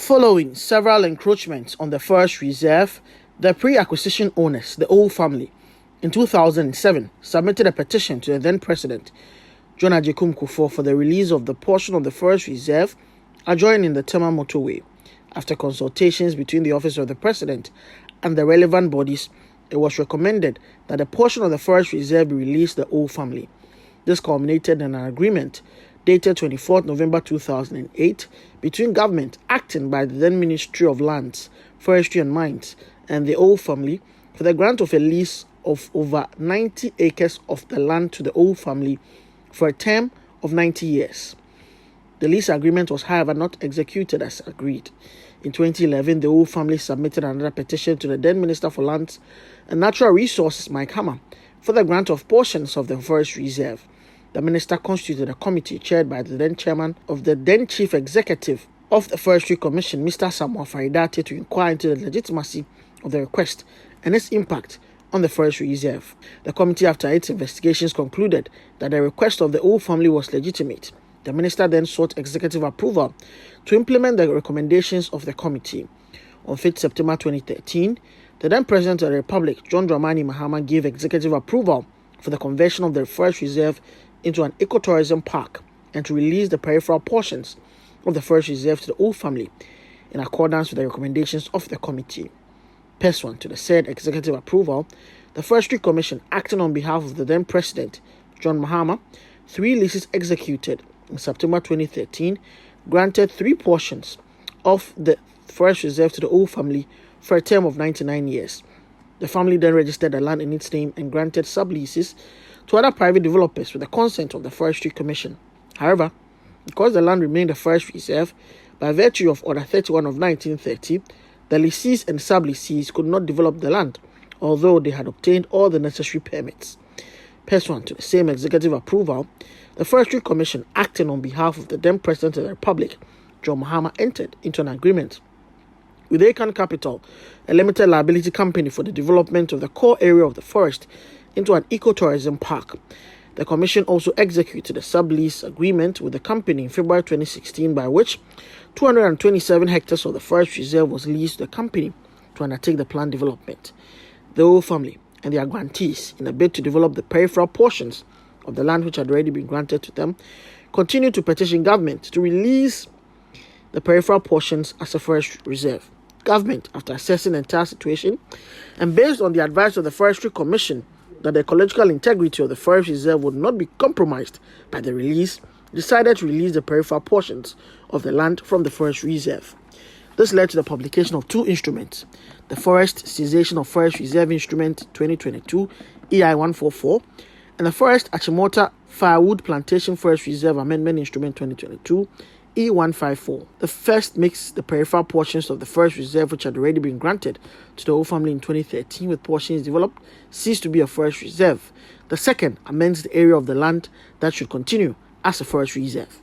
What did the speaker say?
Following several encroachments on the forest reserve, the pre-acquisition owners, the Old family, in 2007 submitted a petition to the then president, John Agyekum Kufuor, for the release of the portion of the forest reserve adjoining the Tema motorway. After consultations between the office of the president and the relevant bodies, it was recommended that a portion of the forest reserve be released to the Old family. This culminated in an agreement dated 24 November 2008 between government acting by the then Ministry of Lands, Forestry and Mines and the Old family for the grant of a lease of over 90 acres of the land to the Old family for a term of 90 years. The lease agreement was, however, not executed as agreed. In 2011, the Old family submitted another petition to the then Minister for Lands and Natural Resources, Mike Hammer, for the grant of portions of the forest reserve. The minister constituted a committee chaired by the then chairman of the then chief executive of the Forestry Commission, Mr. Samuel Faridate, to inquire into the legitimacy of the request and its impact on the forest reserve. The committee, after its investigations, concluded that the request of the Old family was legitimate. The minister then sought executive approval to implement the recommendations of the committee. On 5th September 2013, the then President of the Republic, John Dramani Mahama, gave executive approval for the conversion of the forest reserve into an ecotourism park and to release the peripheral portions of the forest reserve to the Old family in accordance with the recommendations of the committee. Pursuant to the said executive approval, the Forestry Commission, acting on behalf of the then President, John Mahama, 3 leases executed in September 2013, granted 3 portions of the forest reserve to the Old family for a term of 99 years. The family then registered the land in its name and granted subleases to other private developers with the consent of the Forestry Commission. However, because the land remained a forest reserve, by virtue of Order 31 of 1930, the lessees and sublessees could not develop the land, although they had obtained all the necessary permits. Pursuant to the same executive approval, the Forestry Commission, acting on behalf of the then President of the Republic, John Mahama, entered into an agreement with Akan Capital, a limited liability company, for the development of the core area of the forest into an ecotourism park. The Commission also executed a sublease agreement with the company in February 2016, by which 227 hectares of the forest reserve was leased to the company to undertake the planned development. The Old family and their grantees, in a bid to develop the peripheral portions of the land which had already been granted to them, continued to petition government to release the peripheral portions as a forest reserve. Government, after assessing the entire situation and based on the advice of the Forestry Commission that the ecological integrity of the forest reserve would not be compromised by the release, decided to release the peripheral portions of the land from the forest reserve. This led to the publication of 2 instruments: the Forest Cessation of Forest Reserve Instrument 2022 EI 144 and the Forest Achimota Firewood Plantation Forest Reserve Amendment Instrument 2022 E154. The first makes the peripheral portions of the forest reserve, which had already been granted to the Old family in 2013 with portions developed, cease to be a forest reserve. The second amends the area of the land that should continue as a forest reserve.